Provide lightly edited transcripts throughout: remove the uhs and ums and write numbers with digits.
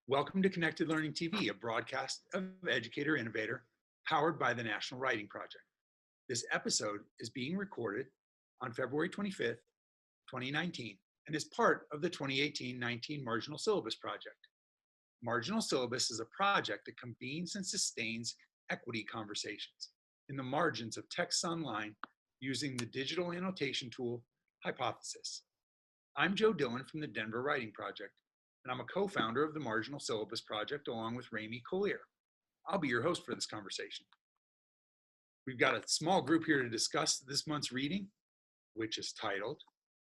Welcome to Connected Learning TV, a broadcast of Educator Innovator, powered by the National Writing Project. This episode is being recorded on February 25th, 2019, and is part of the 2018-19 Marginal Syllabus project. Marginal Syllabus is a project that convenes and sustains equity conversations in the margins of texts online using the digital annotation tool Hypothesis. I'm Joe Dillon from the Denver Writing Project, and I'm a co-founder of the Marginal Syllabus project along with Rami Collier. I'll be your host for this conversation. We've got a small group here to discuss this month's reading, which is titled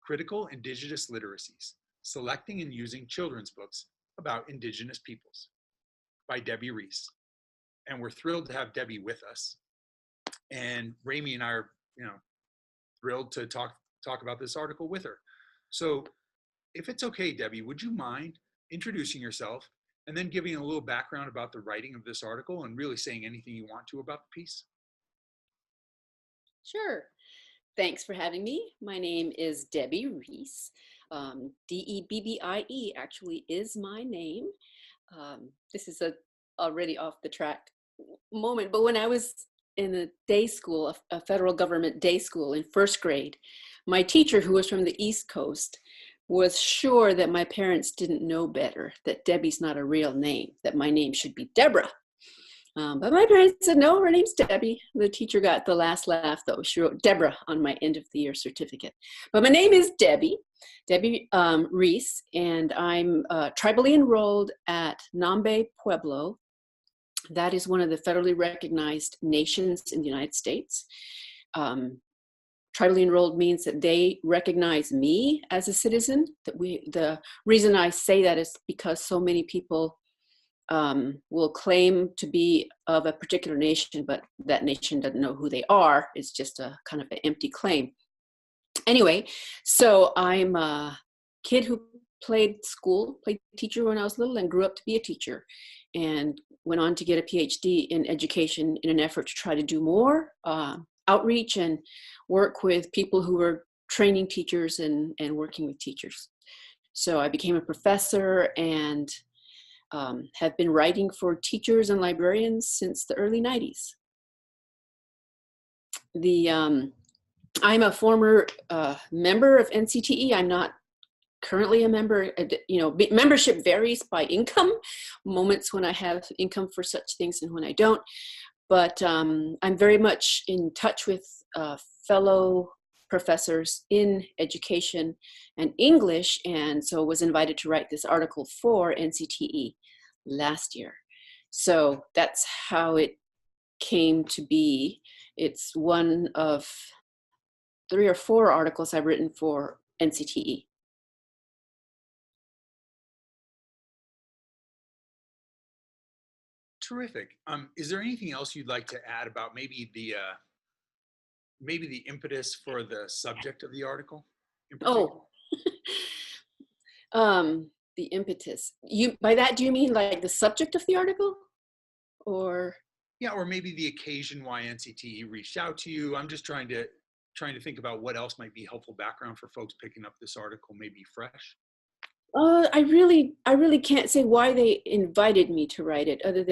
Critical Indigenous Literacies, Selecting and Using Children's Books About Indigenous Peoples by Debbie Reese. And we're thrilled to have Debbie with us. And Rami and I are, thrilled to talk about this article with her. So if it's okay, Debbie, would you mind introducing yourself and then giving a little background about the writing of this article and really saying anything you want to about the piece? Sure. Thanks for having me. My name is Debbie Reese. D-E-B-B-I-E actually is my name. This is already off the track moment, but when I was in a day school, a federal government day school in first grade, my teacher, who was from the East Coast, was sure that my parents didn't know better, that Debbie's not a real name, that my name should be Deborah. But my parents said, no, her name's Debbie. The teacher got the last laugh, though. She wrote Deborah on my end of the year certificate. But my name is Debbie Reese, and I'm tribally enrolled at Nambe Pueblo. That is one of the federally recognized nations in the United States. Tribally enrolled means that they recognize me as a citizen. The reason I say that is because so many people will claim to be of a particular nation, but that nation doesn't know who they are. It's just a kind of an empty claim. Anyway, so I'm a kid who played teacher when I was little and grew up to be a teacher, and went on to get a PhD in education in an effort to try to do more outreach and work with people who were training teachers and working with teachers. So I became a professor and have been writing for teachers and librarians since the early 90s. I'm a former member of NCTE. I'm not currently a member. Membership varies by income, moments when I have income for such things and when I don't. But I'm very much in touch with fellow professors in education and English, and so was invited to write this article for NCTE last year. So that's how it came to be. It's one of 3 or 4 articles I've written for NCTE. Terrific. Is there anything else you'd like to add about maybe the impetus for the subject of the article? The impetus. By that, do you mean like the subject of the article, or? Yeah, or maybe the occasion why NCTE reached out to you. I'm just trying to think about what else might be helpful background for folks picking up this article, maybe fresh. I really can't say why they invited me to write it, other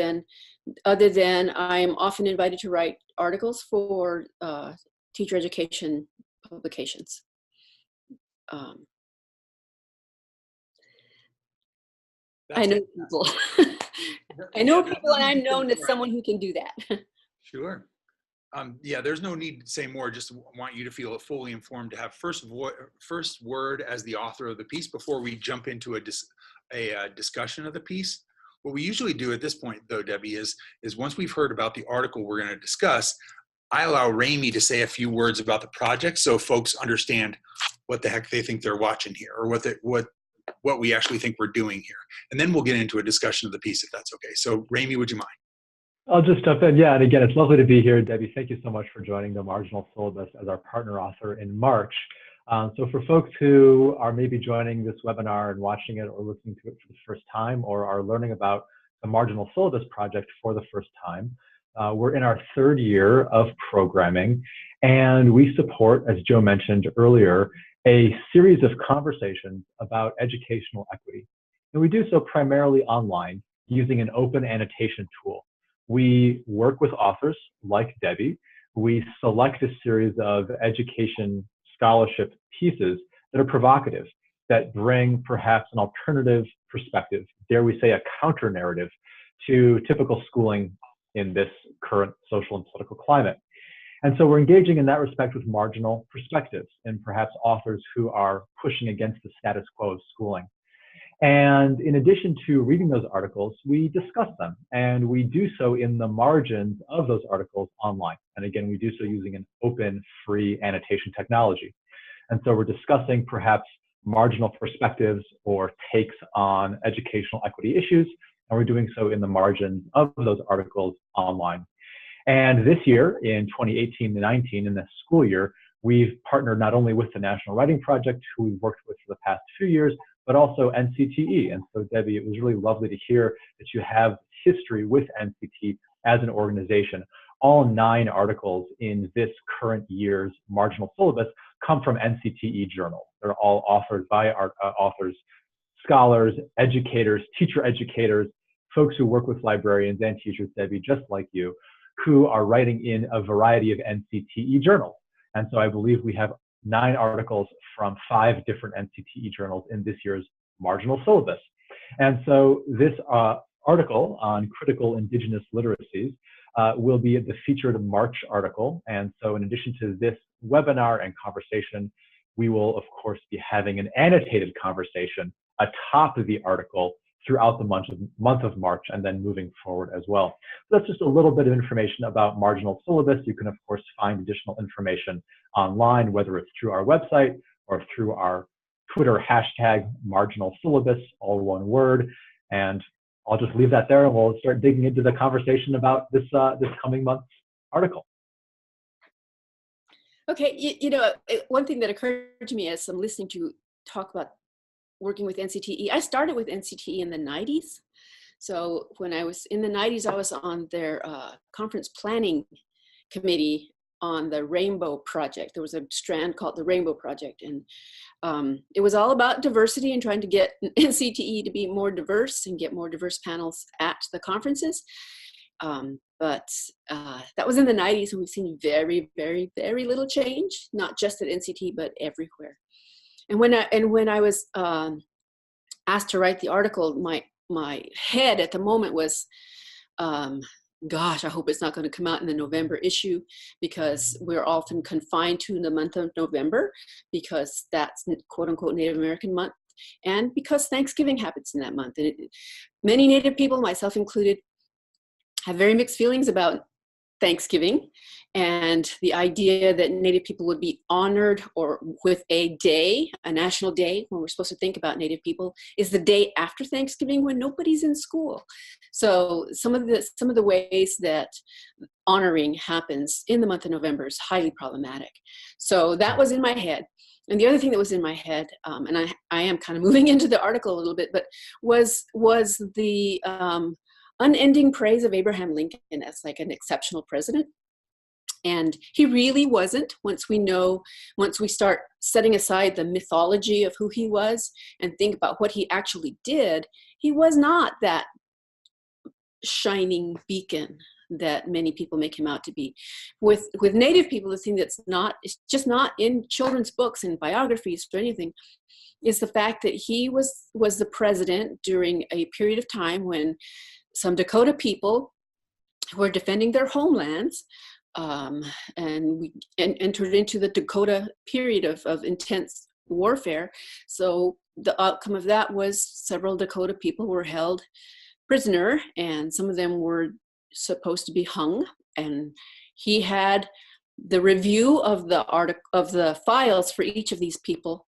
than I'm often invited to write articles for teacher education publications. I know people. I know people, and I'm known as someone who can do that. Sure. Yeah, there's no need to say more. Just want you to feel fully informed, to have first word as the author of the piece before we jump into a discussion of the piece. What we usually do at this point, though, Debbie, is once we've heard about the article we're going to discuss, I allow Rami to say a few words about the project so folks understand what the heck they think they're watching here, or what we actually think we're doing here. And then we'll get into a discussion of the piece, if that's okay. So Rami, would you mind? I'll just jump in. Yeah, and again, it's lovely to be here. Debbie, thank you so much for joining the Marginal Syllabus as our partner author in March. So for folks who are maybe joining this webinar and watching it or listening to it for the first time, or are learning about the Marginal Syllabus project for the first time, we're in our 3rd year of programming, and we support, as Joe mentioned earlier, a series of conversations about educational equity. And we do so primarily online using an open annotation tool. We work with authors like Debbie. We select a series of education scholarship pieces that are provocative, that bring perhaps an alternative perspective, dare we say a counter narrative to typical schooling in this current social and political climate. And so we're engaging in that respect with marginal perspectives and perhaps authors who are pushing against the status quo of schooling. And in addition to reading those articles, we discuss them, and we do so in the margins of those articles online. And again, we do so using an open, free annotation technology. And so we're discussing perhaps marginal perspectives or takes on educational equity issues, and we're doing so in the margins of those articles online. And this year, in 2018-19, in the school year, we've partnered not only with the National Writing Project, who we've worked with for the past 2 years, but also NCTE. And so, Debbie, it was really lovely to hear that you have history with NCTE as an organization. All 9 articles in this current year's Marginal Syllabus come from NCTE journals. They're all authored by our authors, scholars, educators, teacher educators, folks who work with librarians and teachers, Debbie, just like you, who are writing in a variety of NCTE journals. And so I believe we have 9 articles from 5 different NCTE journals in this year's Marginal Syllabus. And so this article on critical Indigenous literacies will be the featured March article. And so in addition to this webinar and conversation, we will, of course, be having an annotated conversation atop of the article throughout the month of March and then moving forward as well. So that's just a little bit of information about Marginal Syllabus. You can, of course, find additional information online, whether it's through our website or through our Twitter hashtag Marginal Syllabus, all one word. And I'll just leave that there and we'll start digging into the conversation about this coming month's article. Okay, one thing that occurred to me as I'm listening to you talk about working with NCTE, I started with NCTE in the 90s. So when I was in the 90s, I was on their conference planning committee on the Rainbow Project. There was a strand called the Rainbow Project, and it was all about diversity and trying to get NCTE to be more diverse and get more diverse panels at the conferences. But that was in the 90s, and we've seen very, very, very little change, not just at NCTE, but everywhere. And when I was asked to write the article, my head at the moment was, gosh, I hope it's not going to come out in the November issue, because we're often confined to the month of November, because that's quote unquote Native American month, and because Thanksgiving happens in that month. And many Native people, myself included, have very mixed feelings about Thanksgiving and the idea that Native people would be honored or with a day, a national day, when we're supposed to think about Native people, is the day after Thanksgiving when nobody's in school. So some of the ways that honoring happens in the month of November is highly problematic. So that was in my head. And the other thing that was in my head, and I am kind of moving into the article a little bit, but was the unending praise of Abraham Lincoln as like an exceptional president. And he really wasn't. Once we start setting aside the mythology of who he was and think about what he actually did, he was not that shining beacon that many people make him out to be. With Native people, the thing it's just not in children's books and biographies or anything, is the fact that he was the president during a period of time when some Dakota people who were defending their homelands and we entered into the Dakota period of intense warfare. So the outcome of that was several Dakota people were held prisoner, and some of them were supposed to be hung. And he had the review of the files for each of these people,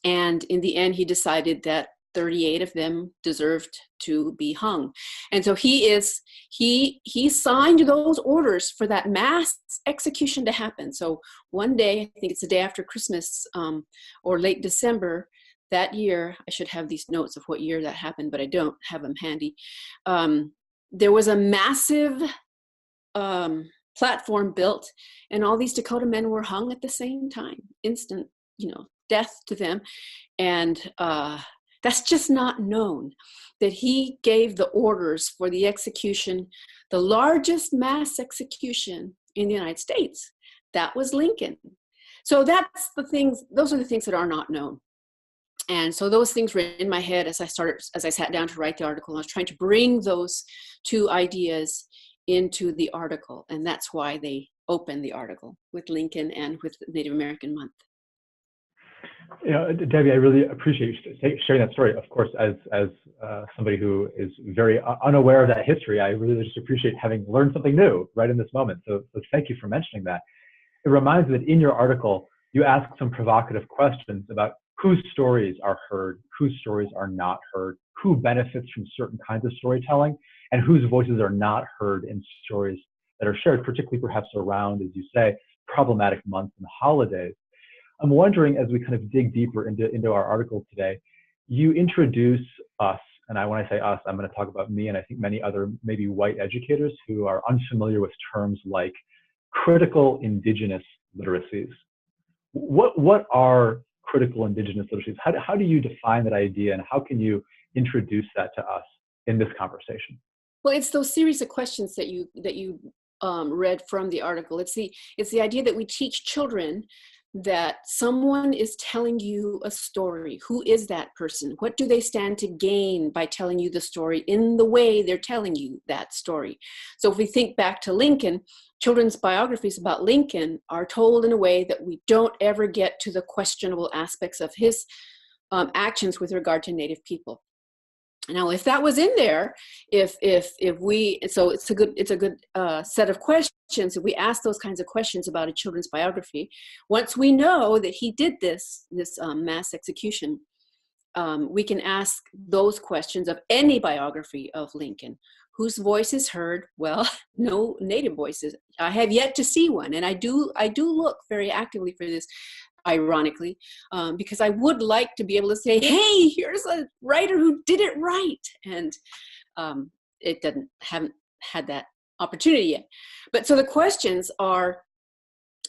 and in the end, he decided that 38 of them deserved to be hung. And so he signed those orders for that mass execution to happen. So one day, I think it's the day after Christmas or late December that year, I should have these notes of what year that happened, but I don't have them handy. There was a massive platform built, and all these Dakota men were hung at the same time, instant, death to them. And That's just not known, that he gave the orders for the execution, the largest mass execution in the United States. That was Lincoln. So that's the things, those are the things that are not known. And so those things were in my head as I sat down to write the article. I was trying to bring those two ideas into the article. And that's why they opened the article with Lincoln and with Native American Month. You know, Debbie, I really appreciate you sharing that story. Of course, as somebody who is very unaware of that history, I really just appreciate having learned something new right in this moment. So thank you for mentioning that. It reminds me that in your article, you ask some provocative questions about whose stories are heard, whose stories are not heard, who benefits from certain kinds of storytelling, and whose voices are not heard in stories that are shared, particularly perhaps around, as you say, problematic months and holidays. I'm wondering, as we kind of dig deeper into our article today, you introduce us, and when I say us, I'm going to talk about me and I think many other maybe white educators who are unfamiliar with terms like critical Indigenous literacies. What are critical Indigenous literacies? How do you define that idea, and how can you introduce that to us in this conversation? Well, it's those series of questions that you read from the article. It's the idea that we teach children that someone is telling you a story. Who is that person? What do they stand to gain by telling you the story in the way they're telling you that story? So if we think back to Lincoln, children's biographies about Lincoln are told in a way that we don't ever get to the questionable aspects of his actions with regard to Native people. Now, if that was in there, so it's a good set of questions. If we ask those kinds of questions about a children's biography, once we know that he did this mass execution, we can ask those questions of any biography of Lincoln. Whose voice is heard? Well, no Native voices. I have yet to see one, and I do look very actively for this. Ironically, because I would like to be able to say, hey, here's a writer who did it right. And haven't had that opportunity yet. But so the questions are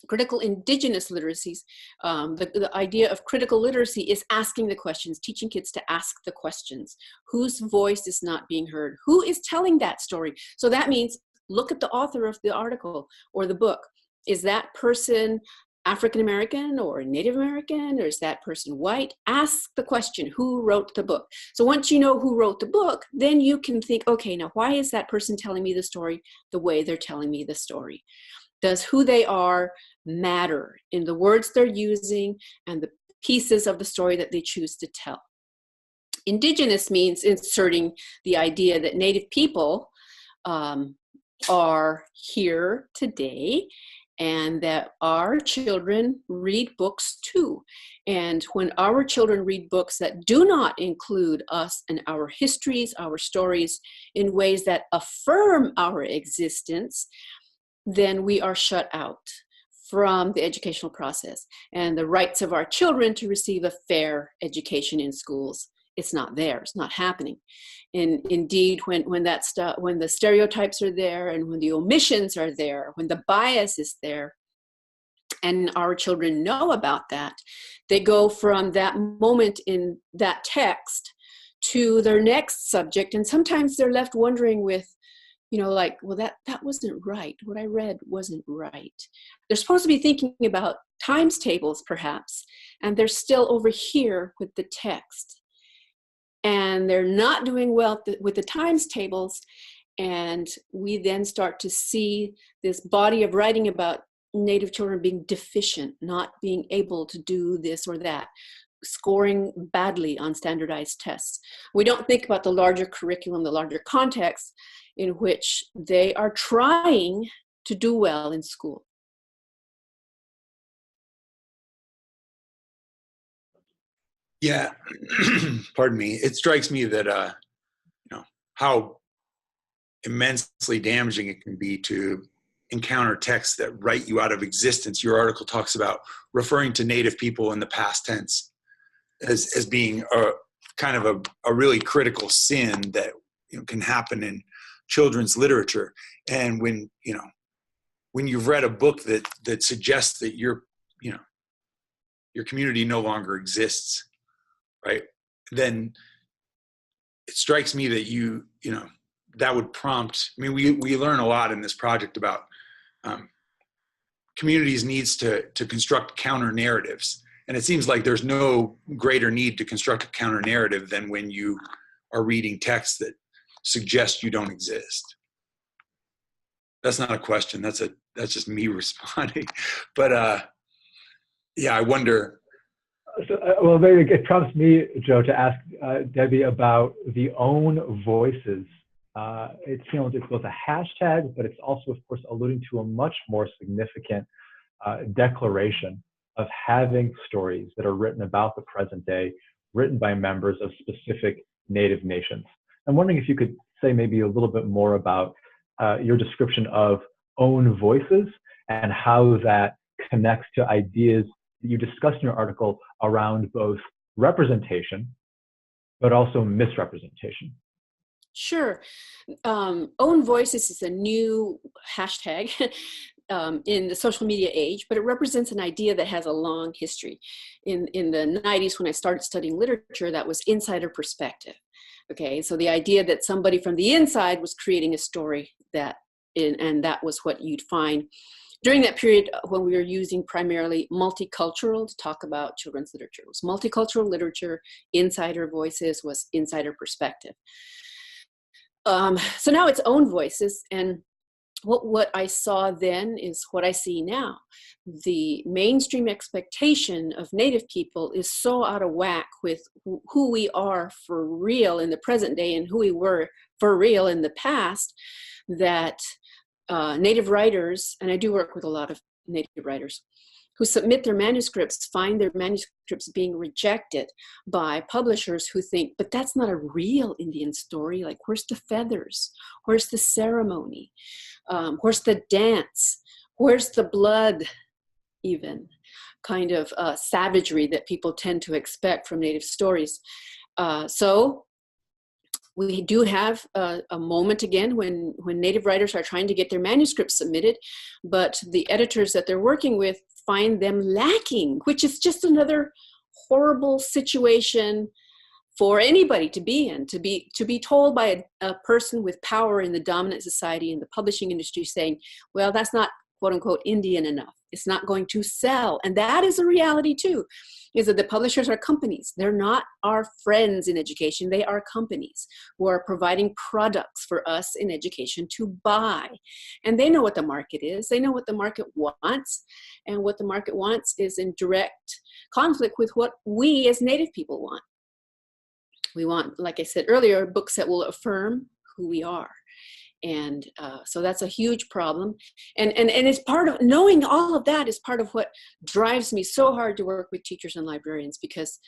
critical Indigenous literacies. The idea of critical literacy is asking the questions, teaching kids to ask the questions. Whose voice is not being heard? Who is telling that story? So that means look at the author of the article or the book. Is that person African American or Native American, or is that person white? Ask the question, who wrote the book? So once you know who wrote the book, then you can think, okay, now why is that person telling me the story the way they're telling me the story? Does who they are matter in the words they're using and the pieces of the story that they choose to tell? Indigenous means inserting the idea that Native people are here today, and that our children read books too. And when our children read books that do not include us and our histories, our stories, in ways that affirm our existence, then we are shut out from the educational process. And the rights of our children to receive a fair education in schools, it's not there, it's not happening. And indeed, when the stereotypes are there, and when the omissions are there, when the bias is there, and our children know about that, they go from that moment in that text to their next subject, and sometimes they're left wondering with, like, well, that wasn't right. What I read wasn't right. They're supposed to be thinking about times tables, perhaps, and they're still over here with the text. And they're not doing well with the times tables. And we then start to see this body of writing about Native children being deficient, not being able to do this or that, scoring badly on standardized tests. We don't think about the larger curriculum, the larger context in which they are trying to do well in school. Yeah, pardon me. It strikes me that how immensely damaging it can be to encounter texts that write you out of existence. Your article talks about referring to Native people in the past tense as being a kind of a really critical sin that can happen in children's literature. And when you've read a book that suggests that your community no longer exists, right? then it strikes me that that would prompt, I mean, we learn a lot in this project about communities' needs to construct counter narratives. And it seems like there's no greater need to construct a counter narrative than when you are reading texts that suggest you don't exist. That's not a question. That's just me responding. But yeah, I wonder. So, well, maybe it prompts me, Joe, to ask Debbie about the own voices. It's both a hashtag, but it's also, of course, alluding to a much more significant declaration of having stories that are written about the present day, written by members of specific Native nations. I'm wondering if you could say maybe a little bit more about your description of own voices and how that connects to ideas that you discussed in your article around both representation, but also misrepresentation. Sure. Own voices is a new hashtag in the social media age, but it represents an idea that has a long history. In the 90s, when I started studying literature, that was insider perspective. Okay, so the idea that somebody from the inside was creating a story and that was what you'd find during that period when we were using primarily multicultural to talk about children's literature. It was multicultural literature, insider voices was insider perspective. So now it's own voices, and what I saw then is what I see now. The mainstream expectation of Native people is so out of whack with who we are for real in the present day and who we were for real in the past, that Native writers, and I do work with a lot of Native writers, who submit their manuscripts find their manuscripts being rejected by publishers who think, but that's not a real Indian story. Like, where's the feathers? Where's the ceremony? Where's the dance? Where's the blood? Even kind of savagery that people tend to expect from Native stories. So we do have a moment again when Native writers are trying to get their manuscripts submitted, but the editors that they're working with find them lacking, which is just another horrible situation for anybody to be in, to be told by a person with power in the dominant society in the publishing industry saying, well, that's not quote unquote Indian enough. It's not going to sell. And that is a reality too, is that the publishers are companies. They're not our friends in education. They are companies who are providing products for us in education to buy. And they know what the market is. They know what the market wants. And what the market wants is in direct conflict with what we as Native people want. We want, like I said earlier, books that will affirm who we are. And so that's a huge problem. And it's part of, knowing all of that is part of what drives me so hard to work with teachers and librarians, because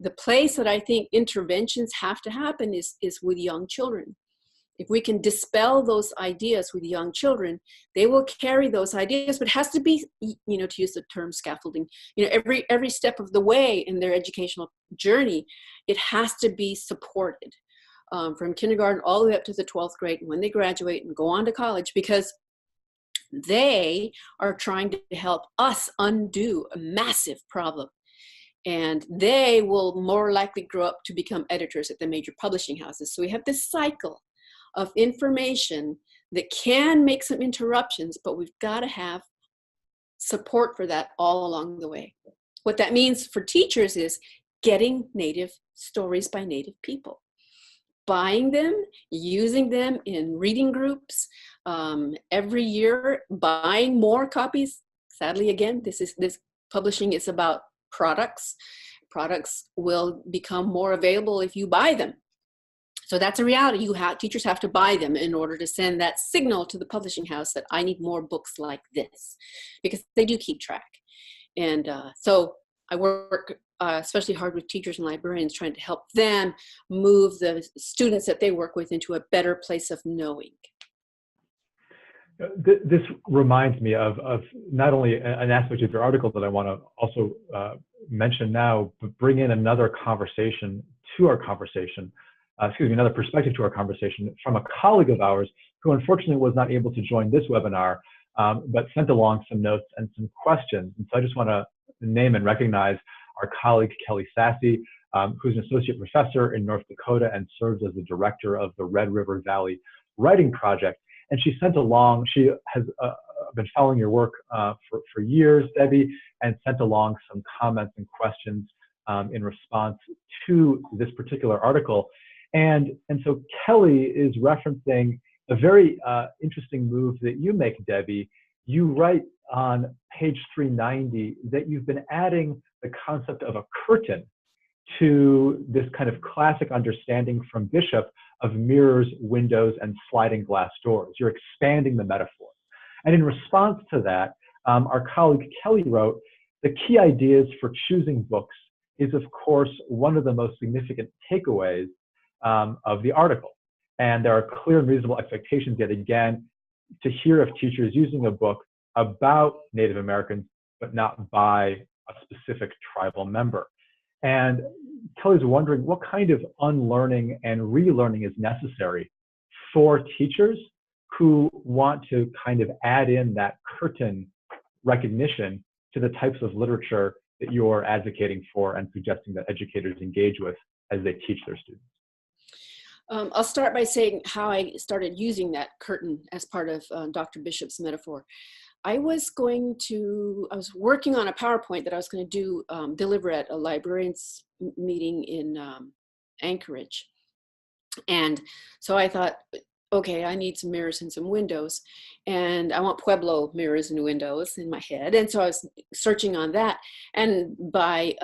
the place that I think interventions have to happen is with young children. If we can dispel those ideas with young children, they will carry those ideas, but it has to be, to use the term scaffolding, every step of the way in their educational journey, it has to be supported. From kindergarten all the way up to the 12th grade, and when they graduate and go on to college, because they are trying to help us undo a massive problem. And they will more likely grow up to become editors at the major publishing houses. So we have this cycle of information that can make some interruptions, but we've got to have support for that all along the way. What that means for teachers is getting Native stories by Native people, buying them, using them in reading groups, every year, buying more copies. Sadly, again, this publishing is about products. Products will become more available if you buy them. So that's a reality. Teachers have to buy them in order to send that signal to the publishing house that I need more books like this, because they do keep track. And so I work especially hard with teachers and librarians, trying to help them move the students that they work with into a better place of knowing. This reminds me of not only an aspect of your article that I want to also mention now, but bring in another conversation to our conversation, another perspective to our conversation from a colleague of ours who unfortunately was not able to join this webinar, but sent along some notes and some questions. And so I just want to name and recognize our colleague, Kelly Sasi, who's an associate professor in North Dakota and serves as the director of the Red River Valley Writing Project. And she has been following your work for years, Debbie, and sent along some comments and questions in response to this particular article. And so Kelly is referencing a very interesting move that you make, Debbie. You write on page 390 that you've been adding the concept of a curtain to this kind of classic understanding from Bishop of mirrors, windows, and sliding glass doors. You're expanding the metaphor. And in response to that, our colleague Kelly wrote, the key ideas for choosing books is, of course, one of the most significant takeaways of the article. And there are clear and reasonable expectations, yet again, to hear of teachers using a book about Native Americans, but not by a specific tribal member. And Kelly's wondering what kind of unlearning and relearning is necessary for teachers who want to kind of add in that curtain recognition to the types of literature that you're advocating for and suggesting that educators engage with as they teach their students. I'll start by saying how I started using that curtain as part of Dr. Bishop's metaphor. I was working on a PowerPoint that I was going to deliver at a librarians meeting in Anchorage. And so I thought, okay, I need some mirrors and some windows, and I want Pueblo mirrors and windows in my head. And so I was searching on that. And by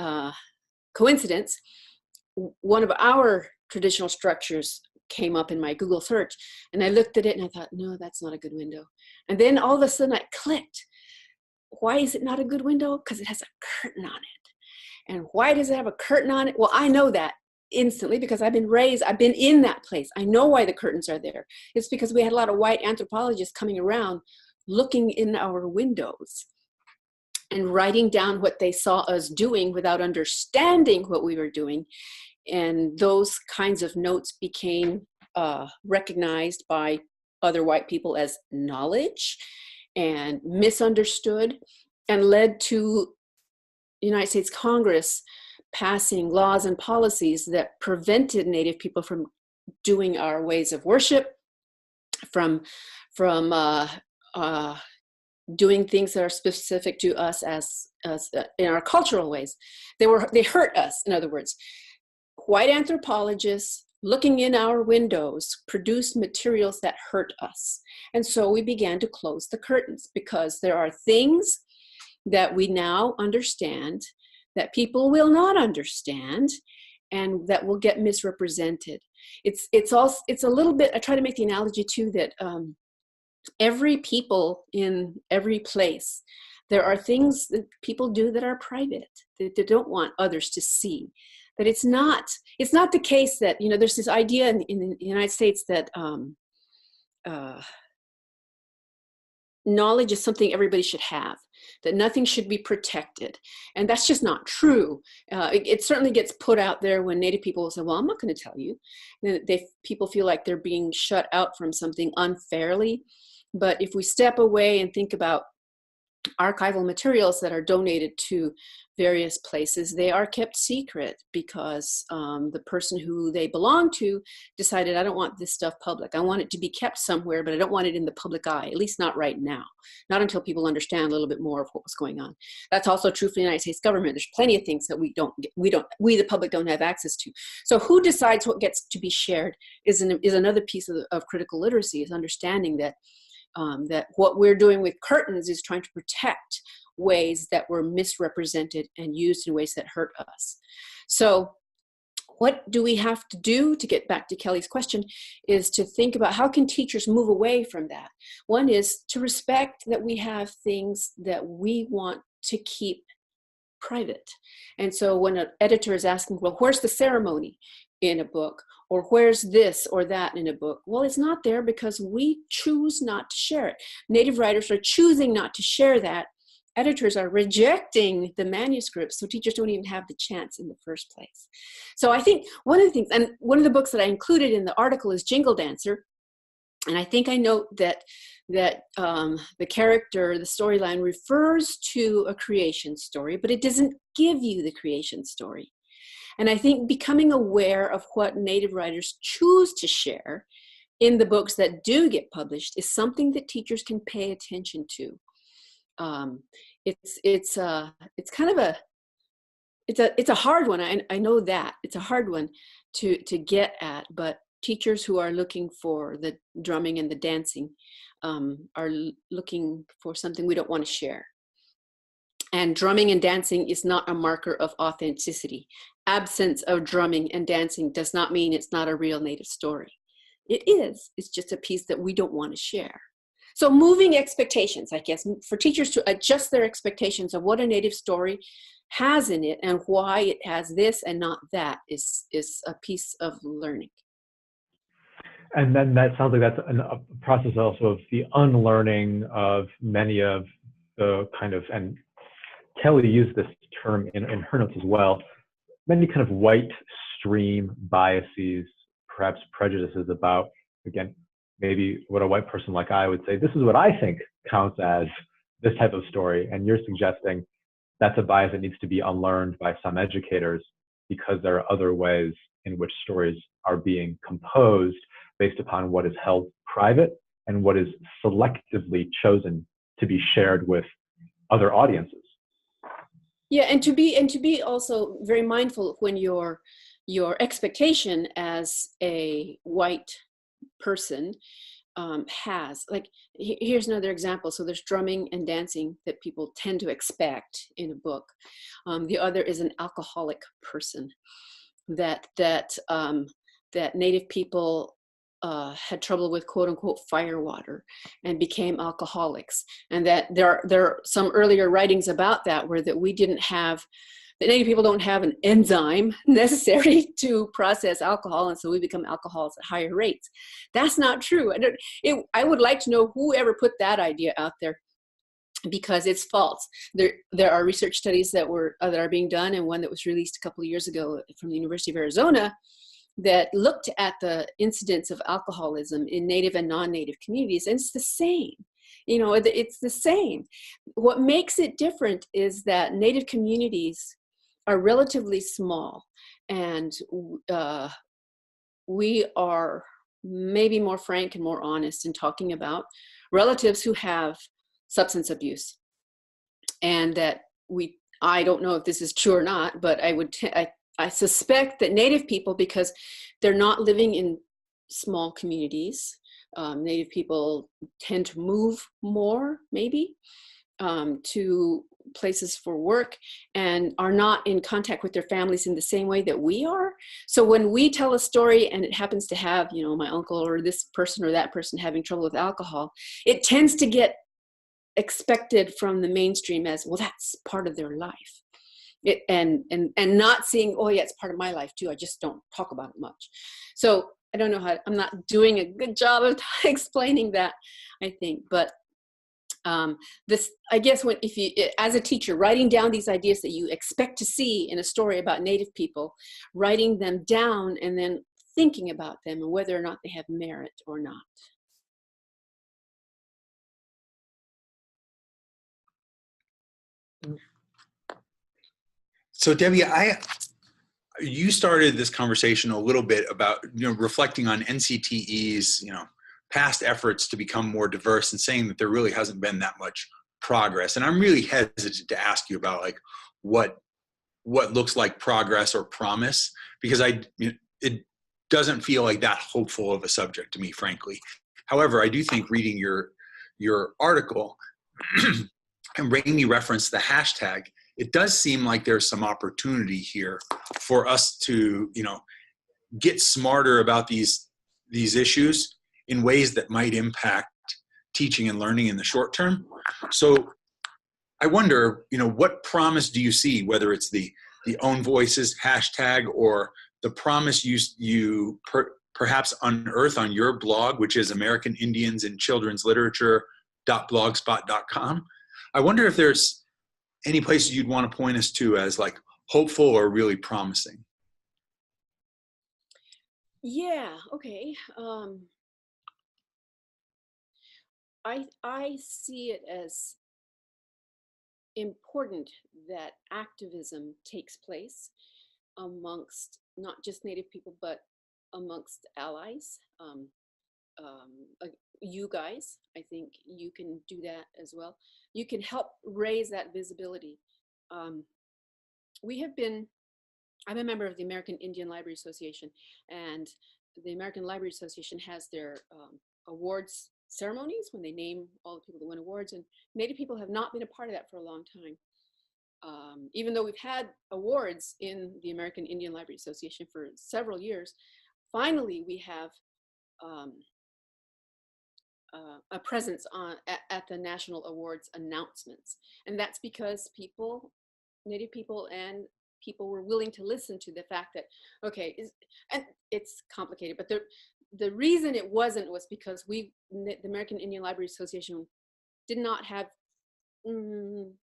coincidence, one of our traditional structures came up in my Google search, and I looked at it and I thought, no, that's not a good window. And then all of a sudden I clicked. Why is it not a good window? Because it has a curtain on it. And why does it have a curtain on it? Well, I know that instantly because I've been in that place. I know why the curtains are there. It's because we had a lot of white anthropologists coming around looking in our windows and writing down what they saw us doing without understanding what we were doing. And those kinds of notes became recognized by other white people as knowledge and misunderstood, and led to United States Congress passing laws and policies that prevented Native people from doing our ways of worship, from doing things that are specific to us as in our cultural ways. They hurt us, in other words. White anthropologists looking in our windows produced materials that hurt us. And so we began to close the curtains, because there are things that we now understand that people will not understand and that will get misrepresented. It's a little bit, I try to make the analogy too that every people in every place, there are things that people do that are private, that they don't want others to see. That it's not the case that, there's this idea in the United States that knowledge is something everybody should have, that nothing should be protected. And that's just not true. It certainly gets put out there when Native people say, well, I'm not going to tell you. People feel like they're being shut out from something unfairly. But if we step away and think about archival materials that are donated to various places, they are kept secret because the person who they belong to decided, I don't want this stuff public. I want it to be kept somewhere, but I don't want it in the public eye, at least not right now. Not until people understand a little bit more of what was going on. That's also true for the United States government. There's plenty of things that we the public don't have access to. So who decides what gets to be shared is another piece of critical literacy, is understanding that that what we're doing with curtains is trying to protect ways that were misrepresented and used in ways that hurt us. So what do we have to do, to get back to Kelly's question, is to think about how can teachers move away from that. One is to respect that we have things that we want to keep private. And so when an editor is asking, well, where's the ceremony in a book? Or where's this or that in a book? Well, it's not there because we choose not to share it. Native writers are choosing not to share that. Editors are rejecting the manuscripts, so teachers don't even have the chance in the first place. So I think one of the things, and one of the books that I included in the article is Jingle Dancer, And I think I note that the character, the storyline refers to a creation story, but it doesn't give you the creation story. And I think becoming aware of what Native writers choose to share in the books that do get published is something that teachers can pay attention to. It's kind of a hard one. I know that it's a hard one to get at, but teachers who are looking for the drumming and the dancing are looking for something we don't want to share. And drumming and dancing is not a marker of authenticity. Absence of drumming and dancing does not mean it's not a real Native story. It is. It's just a piece that we don't want to share. So moving expectations, I guess, for teachers to adjust their expectations of what a Native story has in it and why it has this and not that is a piece of learning. And then that sounds like that's a process also of the unlearning of many of the kind of, and Kelly used this term in her notes as well, many kind of white stream biases, perhaps prejudices about, again, maybe what a white person like I would say, this is what I think counts as this type of story. And you're suggesting that's a bias that needs to be unlearned by some educators because there are other ways in which stories are being composed based upon what is held private and what is selectively chosen to be shared with other audiences. Yeah, and to be also very mindful when your expectation as a white person has, like, here's another example. So there's drumming and dancing that people tend to expect in a book. The other is an alcoholic person that Native people had trouble with quote unquote firewater and became alcoholics, and that there are some earlier writings about that where that Native people don't have an enzyme necessary to process alcohol, and so we become alcoholics at higher rates. That's not true. I would like to know whoever put that idea out there, because it's false. There are research studies that are being done, and one that was released a couple of years ago from the University of Arizona that looked at the incidence of alcoholism in Native and non-Native communities, and it's the same. It's the same. What makes it different is that Native communities are relatively small, and we are maybe more frank and more honest in talking about relatives who have substance abuse, and that I don't know if this is true or not, but I suspect that Native people, because they're not living in small communities, Native people tend to move more, maybe, to places for work and are not in contact with their families in the same way that we are. So when we tell a story and it happens to have, my uncle or this person or that person having trouble with alcohol, it tends to get expected from the mainstream as, well, that's part of their life. And not seeing, oh yeah, it's part of my life too, I just don't talk about it much. So I don't know I'm not doing a good job of explaining that, I think, but this, I guess, if you, as a teacher, writing down these ideas that you expect to see in a story about Native people, writing them down and then thinking about them and whether or not they have merit or not. So Debbie, you started this conversation a little bit about, reflecting on NCTE's, past efforts to become more diverse and saying that there really hasn't been that much progress. And I'm really hesitant to ask you about like what looks like progress or promise, because it doesn't feel like that hopeful of a subject to me, frankly. However, I do think reading your article and Rainey referenced the hashtag, it does seem like there's some opportunity here for us to, get smarter about these issues in ways that might impact teaching and learning in the short term. So I wonder, what promise do you see, whether it's the Own Voices hashtag or the promise you perhaps unearth on your blog, which is American Indians in Children's Literature.blogspot.com. I wonder if there's any places you'd want to point us to as like hopeful or really promising. Yeah, okay. I see it as important that activism takes place amongst not just Native people, but amongst allies. You guys, I think you can do that as well. You can help raise that visibility. I'm a member of the American Indian Library Association, and the American Library Association has their awards ceremonies when they name all the people that win awards, and Native people have not been a part of that for a long time. Even though we've had awards in the American Indian Library Association for several years, finally we have a presence at the national awards announcements. And that's because Native people and people were willing to listen to the fact that, okay, and it's complicated, but the reason it wasn't was because the American Indian Library Association did not have some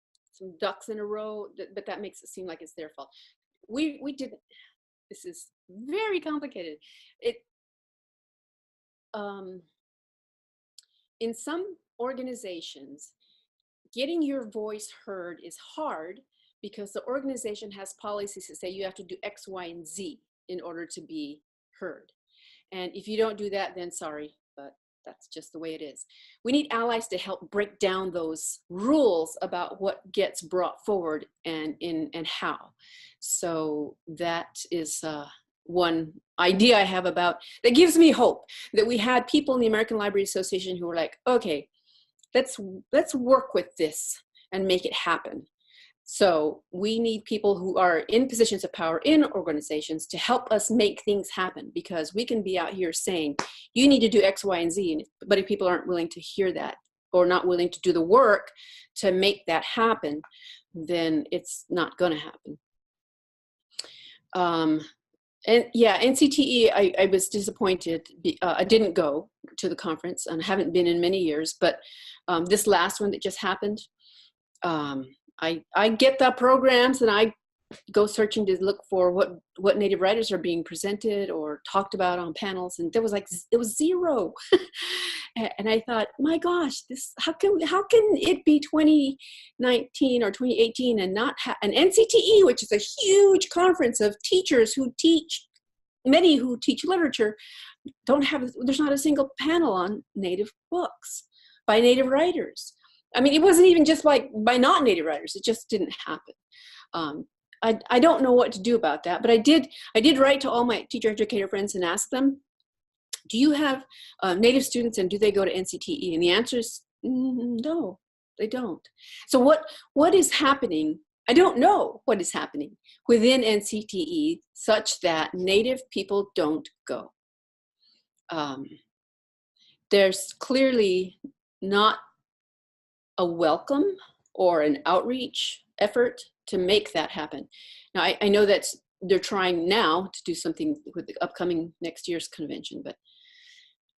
ducks in a row, but that makes it seem like it's their fault. We didn't. This is very complicated. In some organizations, getting your voice heard is hard because the organization has policies that say you have to do X, Y, and Z in order to be heard. And if you don't do that, then sorry, but that's just the way it is. We need allies to help break down those rules about what gets brought forward and how. So that is one idea I have about, that gives me hope, that we had people in the American Library Association who were like, okay, let's work with this and make it happen. So we need people who are in positions of power in organizations to help us make things happen, because we can be out here saying, you need to do X, Y, and Z, but if people aren't willing to hear that or not willing to do the work to make that happen, then it's not going to happen. And yeah, NCTE, I was disappointed. I didn't go to the conference and haven't been in many years, but this last one that just happened, I get the programs and I go searching to look for what Native writers are being presented or talked about on panels, and there was it was zero. And I thought, my gosh, how can it be 2019 or 2018 and not have an NCTE, which is a huge conference of teachers who teach literature, there's not a single panel on Native books by Native writers. I mean, it wasn't even just by not Native writers. It just didn't happen. I don't know what to do about that, but I did write to all my teacher educator friends and ask them, do you have Native students and do they go to NCTE? And the answer is no, they don't. So what is happening? I don't know what is happening within NCTE such that Native people don't go. There's clearly not a welcome or an outreach effort to make that happen. Now, I know that they're trying now to do something with the upcoming next year's convention, but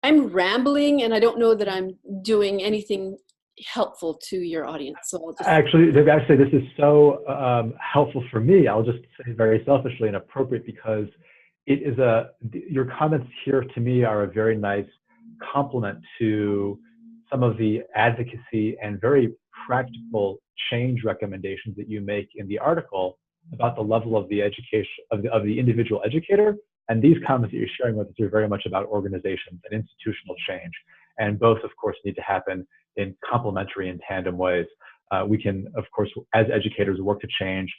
I'm rambling and I don't know that I'm doing anything helpful to your audience. So I'll just... Actually, this is so helpful for me. I'll just say very selfishly and appropriate, because it is your comments here to me are a very nice complement to some of the advocacy and very practical change recommendations that you make in the article about the level of the education of the individual educator. And these comments that you're sharing with us are very much about organizations and institutional change. And both, of course, need to happen in complementary and tandem ways. We can, of course, as educators, work to change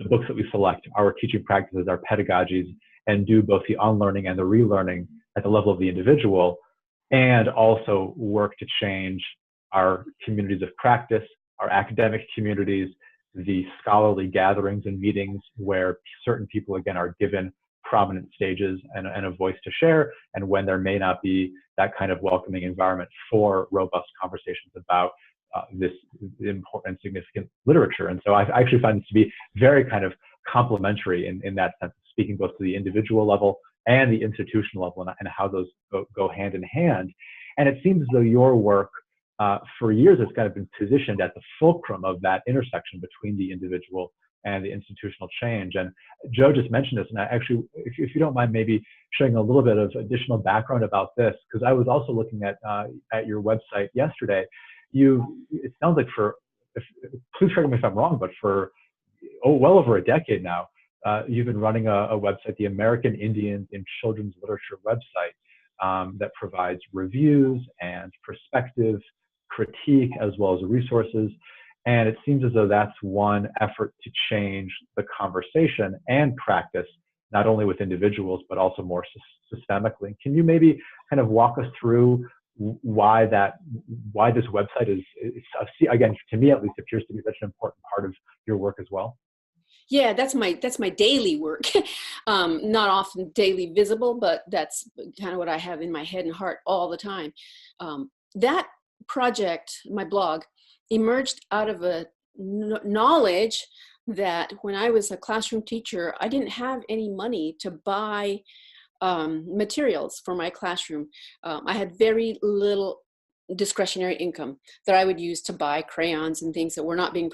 the books that we select, our teaching practices, our pedagogies, and do both the unlearning and the relearning at the level of the individual, and also work to change our communities of practice, our academic communities, the scholarly gatherings and meetings where certain people, again, are given prominent stages and a voice to share, and when there may not be that kind of welcoming environment for robust conversations about this important, significant literature. And so I actually find this to be very kind of complementary in that sense, speaking both to the individual level and the institutional level, and how those go hand in hand. And it seems as though your work for years has kind of been positioned at the fulcrum of that intersection between the individual and the institutional change. And Joe just mentioned this, and I actually, if you don't mind maybe sharing a little bit of additional background about this, because I was also looking at your website yesterday. It sounds like please correct me if I'm wrong, but for well over a decade now, you've been running a website, the American Indians in Children's Literature website, that provides reviews and perspective, critique, as well as resources. And it seems as though that's one effort to change the conversation and practice, not only with individuals, but also more systemically. Can you maybe kind of walk us through why this website is, again, to me at least, appears to be such an important part of your work as well? Yeah, that's my daily work. Not often daily visible, but that's kind of what I have in my head and heart all the time. That project, my blog, emerged out of a knowledge that when I was a classroom teacher, I didn't have any money to buy materials for my classroom. I had very little discretionary income that I would use to buy crayons and things that were not being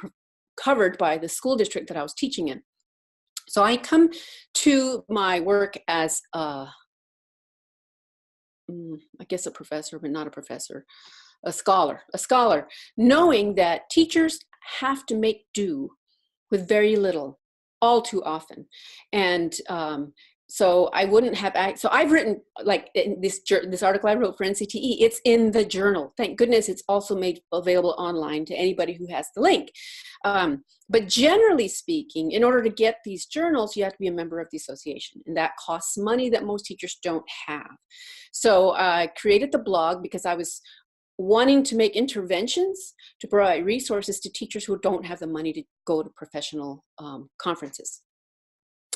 covered by the school district that I was teaching in. So I come to my work as I guess a professor, but not a professor, a scholar, knowing that teachers have to make do with very little all too often. And so I wouldn't have, so I've written, like this article I wrote for NCTE, it's in the journal. Thank goodness it's also made available online to anybody who has the link. But generally speaking, in order to get these journals, you have to be a member of the association, and that costs money that most teachers don't have. So I created the blog because I was wanting to make interventions to provide resources to teachers who don't have the money to go to professional conferences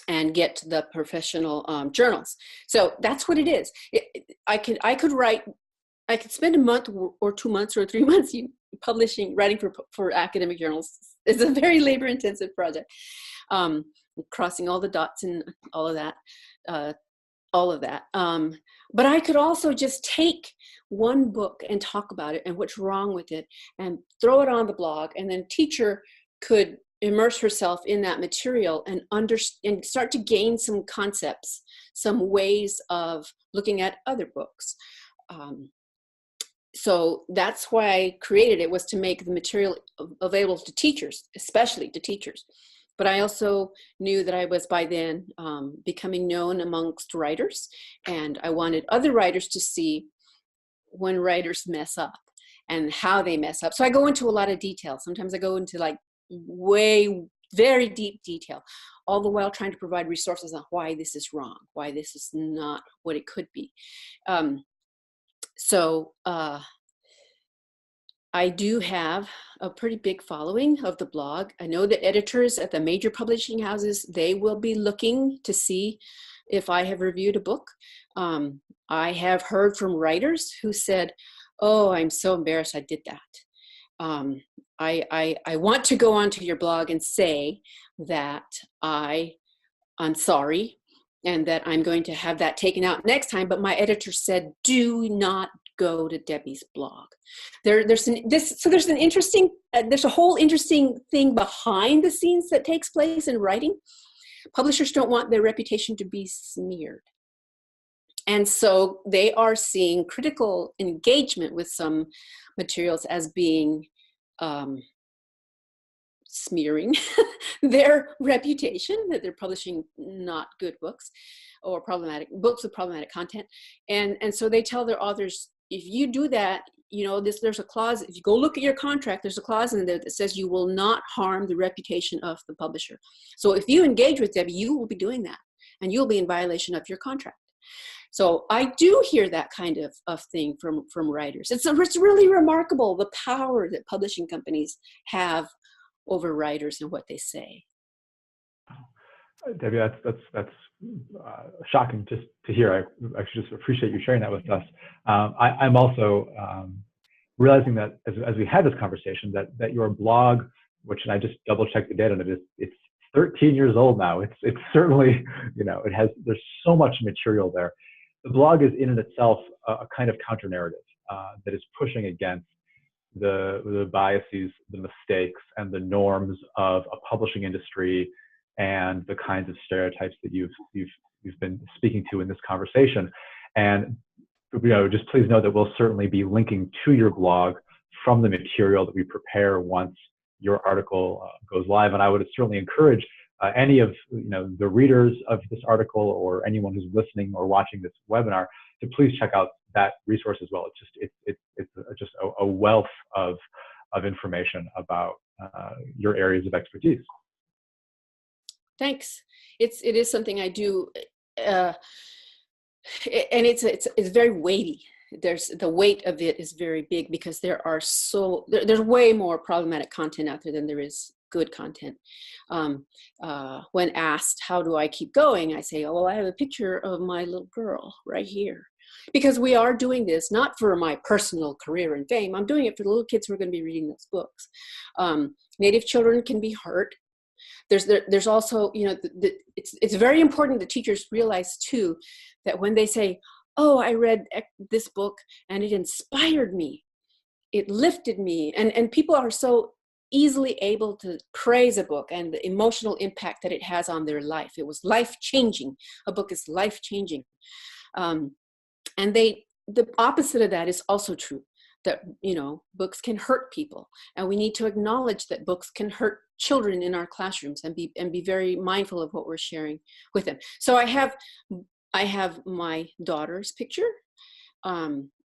and get the professional journals. So that's what it is. I could spend a month or 2 months or 3 months writing for academic journals. It's a very labor-intensive project, crossing all the dots and all of that. But I could also just take one book and talk about it and what's wrong with it and throw it on the blog, and then teacher could immerse herself in that material and start to gain some concepts, some ways of looking at other books. So that's why I created it, was to make the material available to teachers, especially to teachers. But I also knew that I was by then becoming known amongst writers, and I wanted other writers to see when writers mess up and how they mess up. So I go into a lot of detail. Sometimes I go into like very deep detail, all the while trying to provide resources on why this is wrong, why this is not what it could be. I do have a pretty big following of the blog. I know that editors at the major publishing houses, they will be looking to see if I have reviewed a book. I have heard from writers who said, "Oh, I'm so embarrassed I did that. I want to go onto your blog and say that I'm sorry and that I'm going to have that taken out next time, but my editor said, do not go to Debbie's blog." There's a whole interesting thing behind the scenes that takes place in writing. Publishers don't want their reputation to be smeared. And so they are seeing critical engagement with some materials as being smearing their reputation, that they're publishing not good books or books with problematic content. And so they tell their authors, if you do that, there's a clause, if you go look at your contract, there's a clause in there that says you will not harm the reputation of the publisher. So if you engage with Debbie, you will be doing that, and you'll be in violation of your contract. So I do hear that kind of thing from writers. It's really remarkable, the power that publishing companies have over writers and what they say. Debbie, that's shocking just to hear. I actually just appreciate you sharing that with us. I'm also realizing that as we had this conversation, that your blog, which, and I just double checked the data on it, it's 13 years old now. It's certainly, there's so much material there. The blog is in and itself a kind of counter narrative that is pushing against the biases, the mistakes, and the norms of a publishing industry and the kinds of stereotypes that you've been speaking to in this conversation. And just please know that we'll certainly be linking to your blog from the material that we prepare once your article goes live. And I would certainly encourage any of the readers of this article or anyone who's listening or watching this webinar to please check out that resource as well. It's just a wealth of information about your areas of expertise. Thanks. It is something I do, and it's very weighty. The weight of it is very big because there's way more problematic content out there than there is good content. When asked, how do I keep going? I say, oh, well, I have a picture of my little girl right here. Because we are doing this not for my personal career and fame. I'm doing it for the little kids who are going to be reading those books. Native children can be hurt. There's also, it's very important that teachers realize too, that when they say, oh, I read this book and it inspired me, it lifted me. And people are so easily able to praise a book and the emotional impact that it has on their life. It was life-changing. A book is life-changing. And the opposite of that is also true, that, books can hurt people. And we need to acknowledge that books can hurt children in our classrooms and be very mindful of what we're sharing with them. So I have my daughter's picture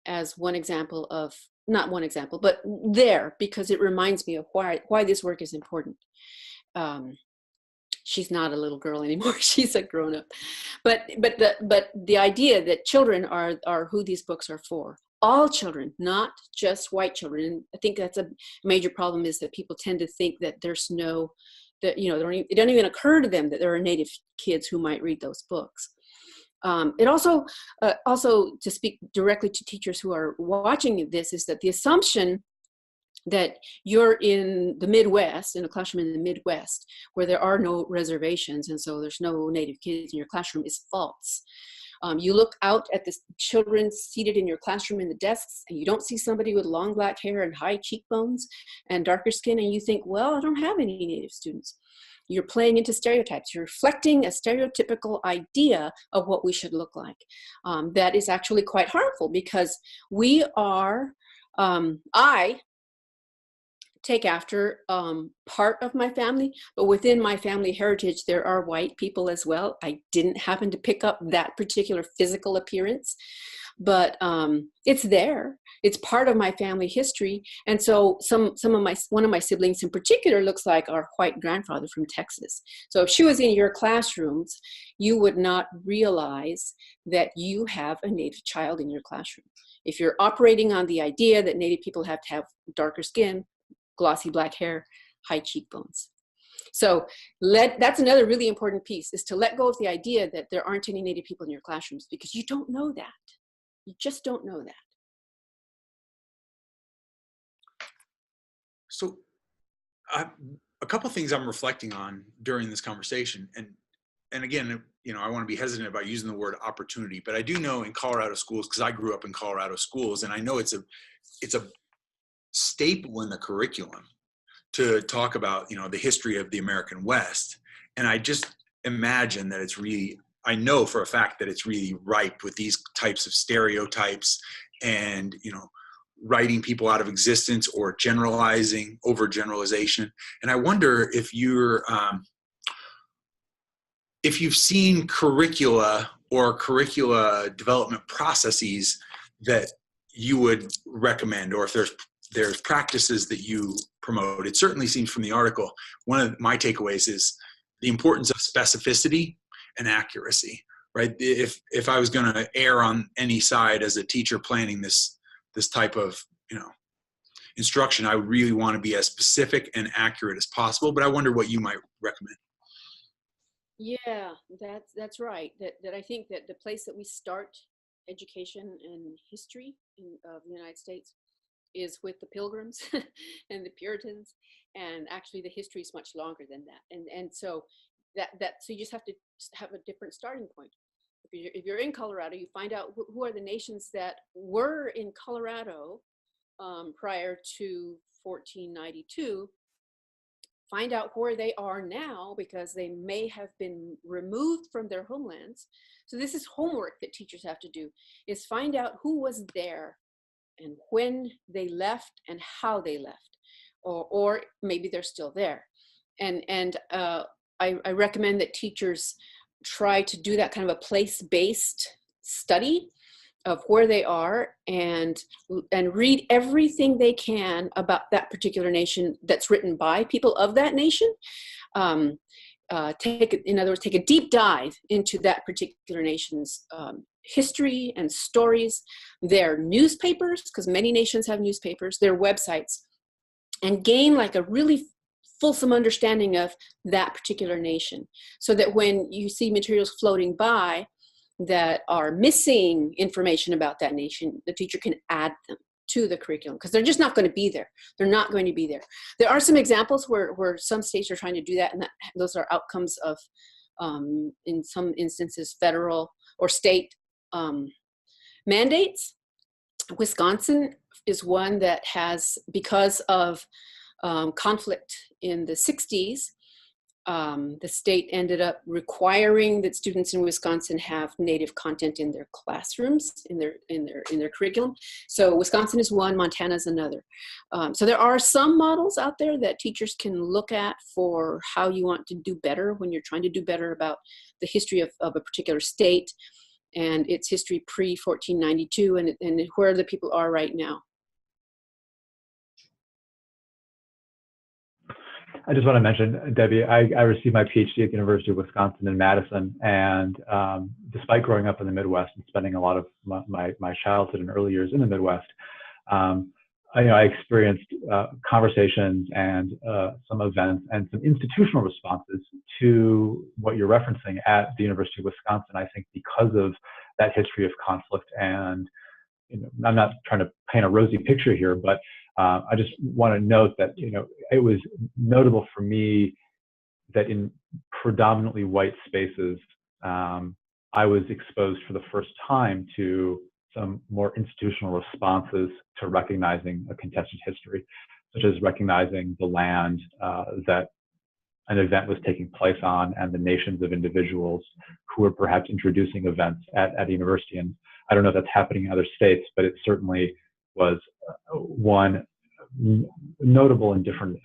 as one example of, not one example, but there, because it reminds me of why this work is important. She's not a little girl anymore. She's a grown-up. But the idea that children are who these books are for. All children, not just white children. And I think that's a major problem, is that people tend to think that there's it doesn't even occur to them that there are Native kids who might read those books. It also to speak directly to teachers who are watching this, is that the assumption that you're in the Midwest, in a classroom in the Midwest, where there are no reservations, and so there's no Native kids in your classroom, is false. You look out at the children seated in your classroom in the desks, and you don't see somebody with long black hair and high cheekbones and darker skin, and you think, well, I don't have any Native students. You're playing into stereotypes. You're reflecting a stereotypical idea of what we should look like. That is actually quite harmful, because we are, I take after part of my family, but within my family heritage, there are white people as well. I didn't happen to pick up that particular physical appearance, but it's there. It's part of my family history. And so one of my siblings in particular looks like our white grandfather from Texas. So if she was in your classrooms, you would not realize that you have a Native child in your classroom. If you're operating on the idea that Native people have to have darker skin, glossy black hair, high cheekbones. So that's another really important piece, is to let go of the idea that there aren't any Native people in your classrooms, because you don't know that. You just don't know that. So a couple of things I'm reflecting on during this conversation, and again, I want to be hesitant about using the word opportunity, but I do know in Colorado schools, because I grew up in Colorado schools, and I know it's a staple in the curriculum to talk about, the history of the American West. And I just imagine that I know for a fact that it's really ripe with these types of stereotypes and, writing people out of existence or generalizing, overgeneralization. And I wonder if you've seen curricula or curricula development processes that you would recommend, or if there's practices that you promote. It certainly seems from the article, one of my takeaways is the importance of specificity and accuracy, right? If I was going to err on any side as a teacher planning this type of, instruction, I would really want to be as specific and accurate as possible, but I wonder what you might recommend. Yeah, that's right. That I think that the place that we start education and history of the United States is with the Pilgrims and the Puritans, and actually the history is much longer than that. And so so you just have to have a different starting point. If you're in Colorado, you find out who are the nations that were in Colorado prior to 1492, find out where they are now, because they may have been removed from their homelands. So this is homework that teachers have to do, is find out who was there and when they left and how they left, or maybe they're still there. And I recommend that teachers try to do that kind of a place-based study of where they are, and read everything they can about that particular nation that's written by people of that nation. In other words, take a deep dive into that particular nation's history and stories, their newspapers, because many nations have newspapers, their websites, and gain like a really fulsome understanding of that particular nation, so that when you see materials floating by that are missing information about that nation, the teacher can add them to the curriculum, because they're just not going to be there. They're not going to be there. There are some examples where some states are trying to do that, and those are outcomes of, in some instances, federal or state mandates. Wisconsin is one that has, because of conflict in the 60s, the state ended up requiring that students in Wisconsin have Native content in their classrooms, in their curriculum. So Wisconsin is one, Montana is another. So there are some models out there that teachers can look at for how you want to do better when you're trying to do better about the history of a particular state and its history pre-1492 and where the people are right now. I just want to mention, Debbie, I received my PhD at the University of Wisconsin in Madison, and despite growing up in the Midwest and spending a lot of my childhood and early years in the Midwest, I experienced conversations and some events and some institutional responses to what you're referencing at the University of Wisconsin. I think because of that history of conflict, and I'm not trying to paint a rosy picture here, but I just want to note that, it was notable for me that in predominantly white spaces, I was exposed for the first time to some more institutional responses to recognizing a contested history, such as recognizing the land that an event was taking place on and the nations of individuals who were perhaps introducing events at a university. And I don't know if that's happening in other states, but it certainly was one notable and different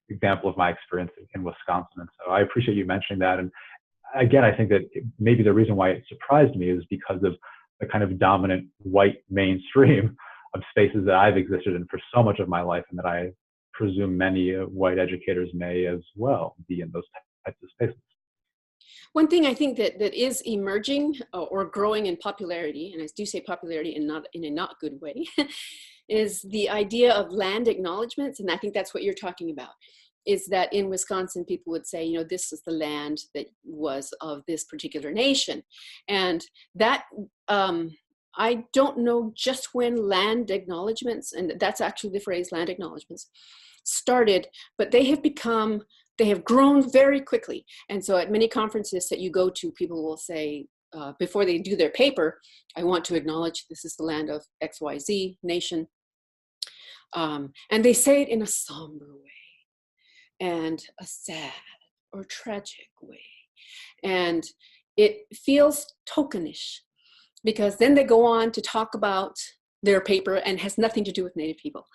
example of my experience in Wisconsin. And so I appreciate you mentioning that. And again, I think that maybe the reason why it surprised me is because of the kind of dominant white mainstream of spaces that I've existed in for so much of my life, and that I presume many white educators may as well be in those types of spaces. One thing I think that is emerging or growing in popularity, and I do say popularity in a not good way, is the idea of land acknowledgements. And I think that's what you're talking about, is that in Wisconsin, people would say, this is the land that was of this particular nation. And that, I don't know just when land acknowledgements, and that's actually the phrase land acknowledgements, started, but they have grown very quickly. And so at many conferences that you go to, people will say, before they do their paper, I want to acknowledge this is the land of XYZ nation. And they say it in a somber way and a sad or tragic way. And it feels tokenish, because then they go on to talk about their paper and has nothing to do with Native people.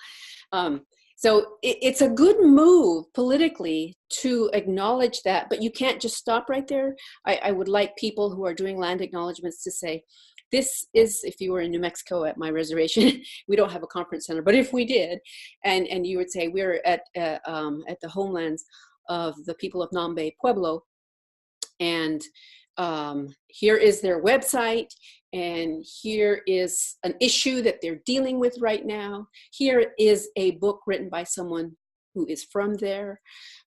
So it's a good move politically to acknowledge that, but you can't just stop right there. I would like people who are doing land acknowledgements to say, this is, if you were in New Mexico at my reservation, we don't have a conference center, but if we did, and you would say, we're at the homelands of the people of Nambe Pueblo, and here is their website, and here is an issue that they're dealing with right now. Here is a book written by someone who is from there.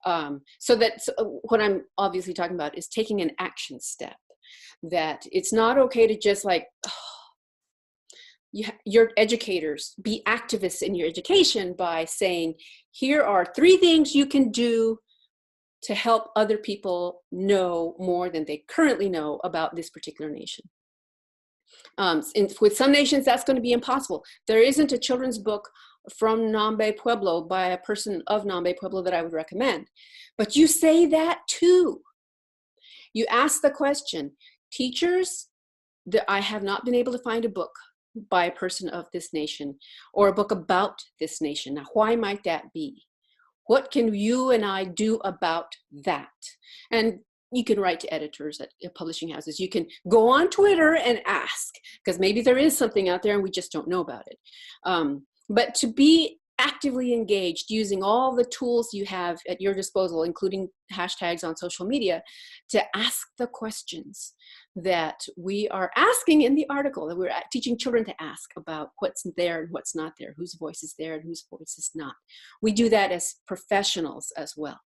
So that's what I'm obviously talking about, is taking an action step. That it's not okay to just like, your educators, be activists in your education by saying, here are 3 things you can do to help other people know more than they currently know about this particular nation. And with some nations, that's going to be impossible. There isn't a children's book from Nambe Pueblo by a person of Nambe Pueblo that I would recommend. But you say that too. You ask the question, teachers, I have not been able to find a book by a person of this nation or a book about this nation. Now, why might that be? What can you and I do about that? And you can write to editors at publishing houses. You can go on Twitter and ask, because maybe there is something out there and we just don't know about it. But to be actively engaged using all the tools you have at your disposal, including hashtags on social media, to ask the questions that we are asking in the article, that we're teaching children to ask about what's there and what's not there, whose voice is there and whose voice is not. We do that as professionals as well.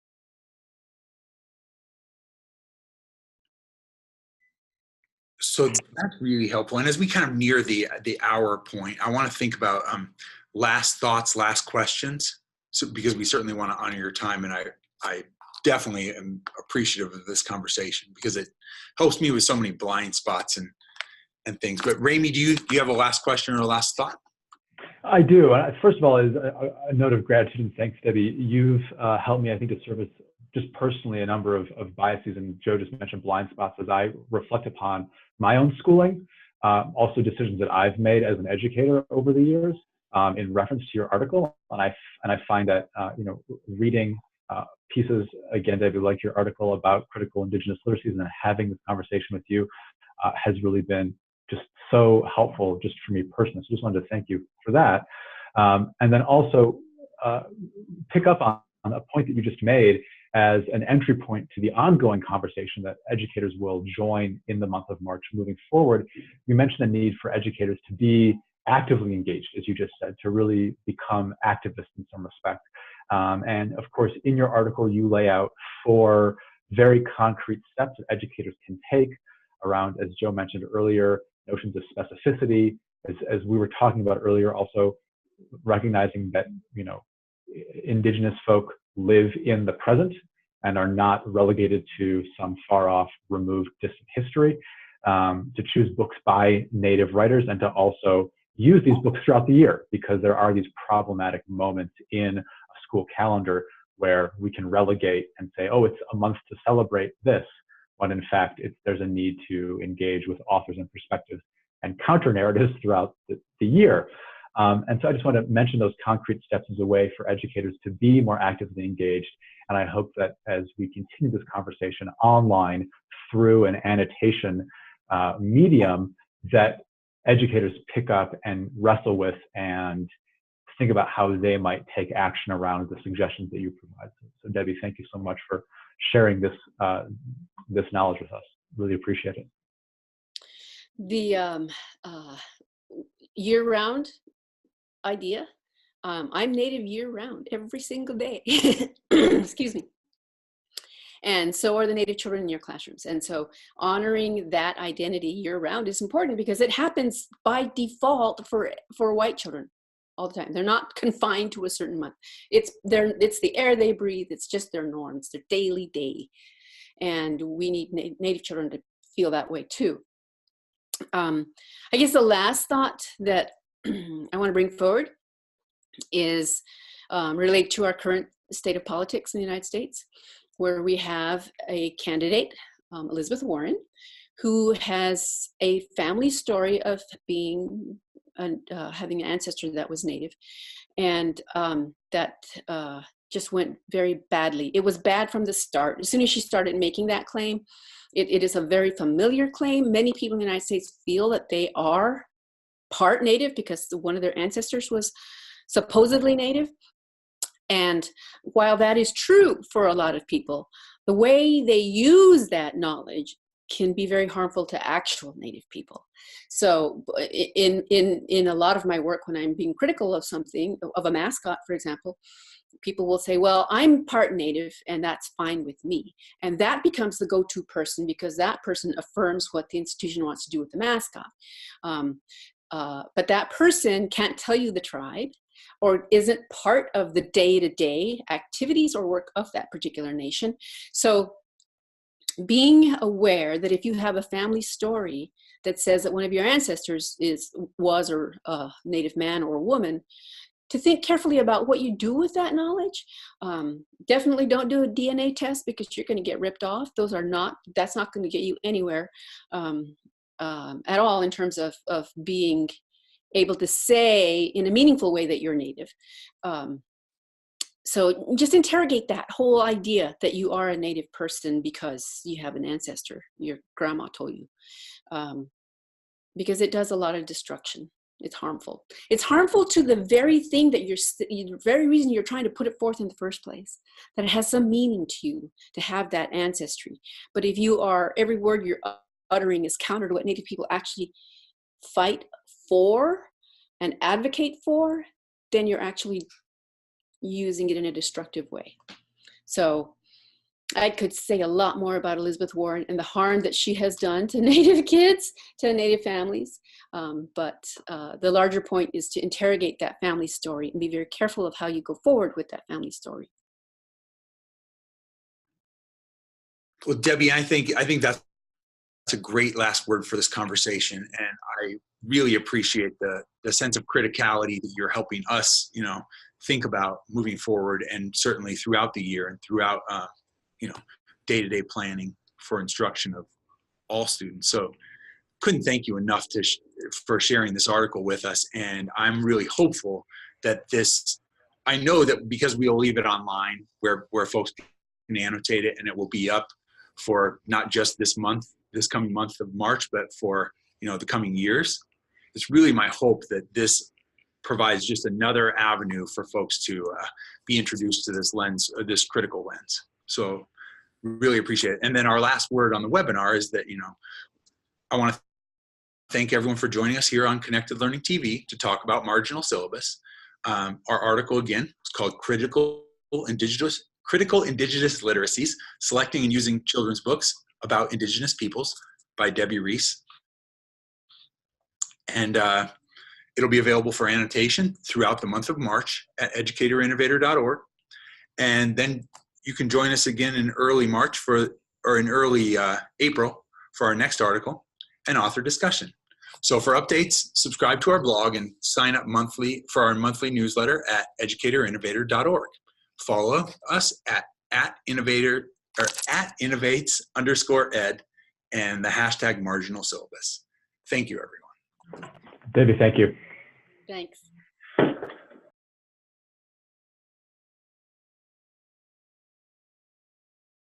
So that's really helpful. And as we kind of near the hour point, I want to think about last thoughts, last questions. So because we certainly want to honor your time, and I definitely am appreciative of this conversation because it helps me with so many blind spots and things. But Ramey, do you have a last question or a last thought? I do. First of all, is a note of gratitude and thanks, Debbie. You've helped me, I think, to service just personally a number of biases, and Joe just mentioned blind spots as I reflect upon my own schooling, also decisions that I've made as an educator over the years in reference to your article. And I find that, reading pieces, again, Debbie, like your article about critical Indigenous literacies and having this conversation with you has really been just so helpful just for me personally. So just wanted to thank you for that. And then also pick up on a point that you just made as an entry point to the ongoing conversation that educators will join in the month of March moving forward. You mentioned the need for educators to be actively engaged, as you just said, to really become activists in some respect. And of course, in your article, you lay out 4 very concrete steps that educators can take around, as Joe mentioned earlier, notions of specificity, as we were talking about earlier, also recognizing that, Indigenous folk live in the present and are not relegated to some far off, removed, distant history, to choose books by Native writers and to also use these books throughout the year, because there are these problematic moments in a school calendar where we can relegate and say, oh, it's a month to celebrate this, when in fact there's a need to engage with authors and perspectives and counter narratives throughout the year. And so I just want to mention those concrete steps as a way for educators to be more actively engaged. And I hope that as we continue this conversation online through an annotation medium, that educators pick up and wrestle with and think about how they might take action around the suggestions that you provide. So Debbie, thank you so much for sharing this knowledge with us. Really appreciate it. The year-round idea. I'm Native year-round, every single day. Excuse me. And so are the Native children in your classrooms. And so honoring that identity year-round is important because it happens by default for white children all the time. They're not confined to a certain month. It's the air they breathe. It's just their norm. It's their daily day. And we need Native children to feel that way too. I guess the last thought that I want to bring forward is related to our current state of politics in the United States, where we have a candidate, Elizabeth Warren, who has a family story of being having an ancestor that was Native, and that just went very badly. It was bad from the start. As soon as she started making that claim, it is a very familiar claim. Many people in the United States feel that they are part Native because one of their ancestors was supposedly Native. And while that is true for a lot of people, the way they use that knowledge can be very harmful to actual Native people. So in a lot of my work, when I'm being critical of something, of a mascot, for example, people will say, well, I'm part Native and that's fine with me. And that becomes the go-to person because that person affirms what the institution wants to do with the mascot. But that person can't tell you the tribe or isn't part of the day-to-day activities or work of that particular nation. So being aware that if you have a family story that says that one of your ancestors was a Native man or woman, to think carefully about what you do with that knowledge. Definitely don't do a DNA test because you're going to get ripped off. That's not going to get you anywhere at all in terms of being able to say in a meaningful way that you're Native. So just interrogate that whole idea that you are a Native person because you have an ancestor, your grandma told you, because it does a lot of destruction. It's harmful. It's harmful to the very thing that the very reason you're trying to put it forth in the first place, that it has some meaning to you to have that ancestry. But if every word you're uttering is counter to what Native people actually fight for and advocate for, then you're actually using it in a destructive way. So I could say a lot more about Elizabeth Warren and the harm that she has done to Native kids, to Native families. But the larger point is to interrogate that family story and be very careful of how you go forward with that family story. Well, Debbie, I think that's a great last word for this conversation. And I really appreciate the sense of criticality that you're helping us, think about moving forward, and certainly throughout the year and throughout, day-to-day planning for instruction of all students. So couldn't thank you enough for sharing this article with us. And I'm really hopeful that I know that because we'll leave it online where folks can annotate it, and it will be up for not just this coming month of March, but for, the coming years. It's really my hope that this provides just another avenue for folks to be introduced to this lens, or this critical lens. So really appreciate it. And then our last word on the webinar is that, I want to thank everyone for joining us here on Connected Learning TV to talk about Marginal Syllabus. Our article, again, is called Critical Indigenous Literacies, Selecting and Using Children's Books About Indigenous Peoples by Debbie Reese. And it'll be available for annotation throughout the month of March at educatorinnovator.org. And then you can join us again in early March or in early April for our next article and author discussion. So for updates, subscribe to our blog and sign up monthly for our monthly newsletter at educatorinnovator.org. Follow us at innovates_ed and the hashtag Marginal Syllabus. Thank you, everyone. Debbie, thank you. Thanks.